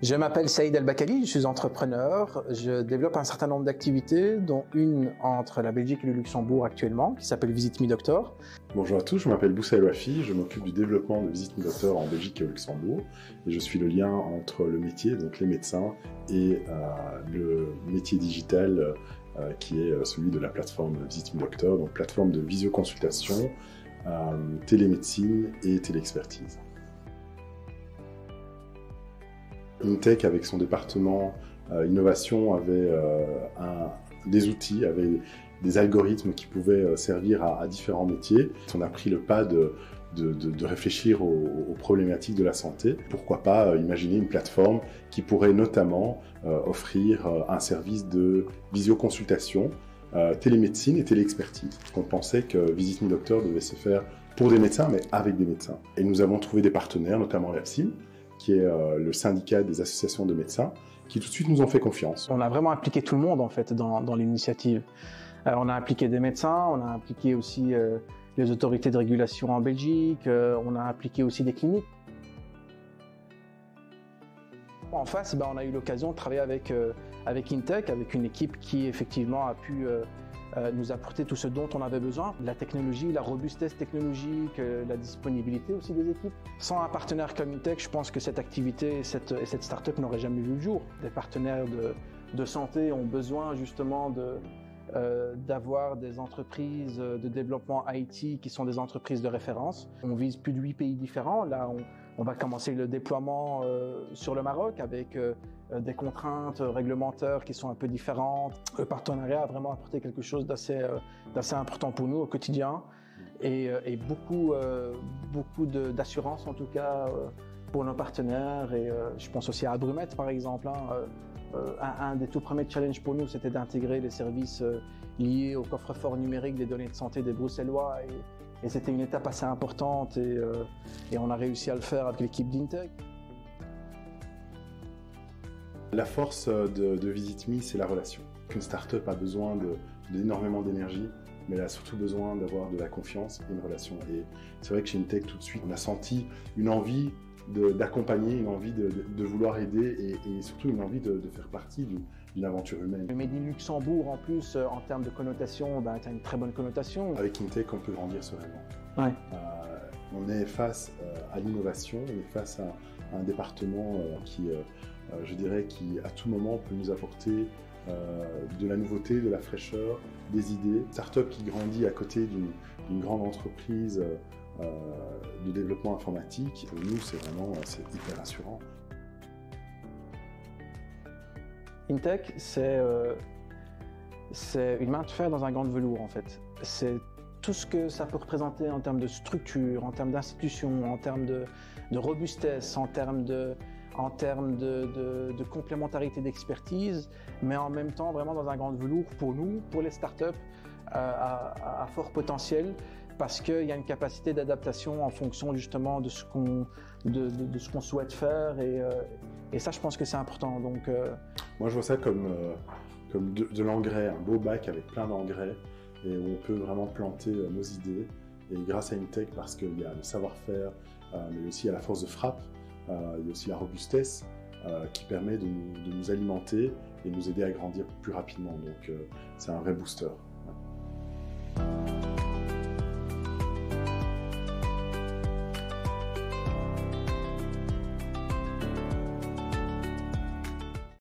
Je m'appelle Saïd El-Bakali, je suis entrepreneur. Je développe un certain nombre d'activités, dont une entre la Belgique et le Luxembourg actuellement, qui s'appelle Visit Me Doctor. Bonjour à tous, je m'appelle Boussa El-Wafi, je m'occupe du développement de Visit Me Doctor en Belgique et au Luxembourg. Et je suis le lien entre le métier, donc les médecins, et le métier digital qui est celui de la plateforme Visit Me Doctor, donc plateforme de visioconsultation, télémédecine et téléexpertise. InTech, avec son département innovation, avait des outils, avait des algorithmes qui pouvaient servir à différents métiers. On a pris le pas de réfléchir aux problématiques de la santé. Pourquoi pas imaginer une plateforme qui pourrait notamment offrir un service de visioconsultation, télémédecine et téléexpertise. On pensait que Visit Me Doctor devait se faire pour des médecins, mais avec des médecins. Et nous avons trouvé des partenaires, notamment l'APSIM, qui est le syndicat des associations de médecins, qui tout de suite nous ont fait confiance. On a vraiment impliqué tout le monde en fait dans l'initiative. On a impliqué des médecins, on a impliqué aussi les autorités de régulation en Belgique, on a impliqué aussi des cliniques. En face, on a eu l'occasion de travailler avec InTech, avec une équipe qui effectivement a pu nous apporter tout ce dont on avait besoin, la technologie, la robustesse technologique, la disponibilité aussi des équipes. Sans un partenaire comme InTech, je pense que cette activité et cette start-up n'aurait jamais vu le jour. Des partenaires de santé ont besoin justement d'avoir des entreprises de développement IT qui sont des entreprises de référence. On vise plus de 8 pays différents. Là, on va commencer le déploiement sur le Maroc avec des contraintes réglementaires qui sont un peu différentes. Le partenariat a vraiment apporté quelque chose d'assez important pour nous au quotidien et beaucoup d'assurance en tout cas pour nos partenaires. Et je pense aussi à Abrumet par exemple. Un des tout premiers challenges pour nous, c'était d'intégrer les services liés au coffre-fort numérique des données de santé des Bruxellois. Et c'était une étape assez importante et on a réussi à le faire avec l'équipe d'InTech. La force de Visit Me, c'est la relation. Une start-up a besoin d'énormément d'énergie, mais elle a surtout besoin d'avoir de la confiance et une relation. Et c'est vrai que chez InTech, tout de suite, on a senti une envie d'accompagner, une envie de vouloir aider et surtout une envie de faire partie d'une aventure humaine. Le Made in Luxembourg, en plus, en termes de connotation, tu as une très bonne connotation. Avec InTech, on peut grandir sereinement. Ouais. On est face à l'innovation, on est face à un département qui, je dirais, qui à tout moment peut nous apporter de la nouveauté, de la fraîcheur, des idées. Start-up qui grandit à côté d'une grande entreprise de développement informatique, pour nous, c'est hyper rassurant. InTech, c'est une main de fer dans un gant de velours, en fait. C'est tout ce que ça peut représenter en termes de structure, en termes d'institution, en termes de robustesse, en termes de complémentarité d'expertise, mais en même temps vraiment dans un grand velours pour nous, pour les startups à fort potentiel, parce qu'il y a une capacité d'adaptation en fonction justement de ce qu'on souhaite faire et ça je pense que c'est important. Donc, moi je vois ça comme de l'engrais, un beau bac avec plein d'engrais et où on peut vraiment planter nos idées. Et grâce à InTech, parce qu'il y a le savoir-faire, mais aussi à la force de frappe, il y a aussi la robustesse qui permet de nous alimenter et de nous aider à grandir plus rapidement. Donc c'est un vrai booster.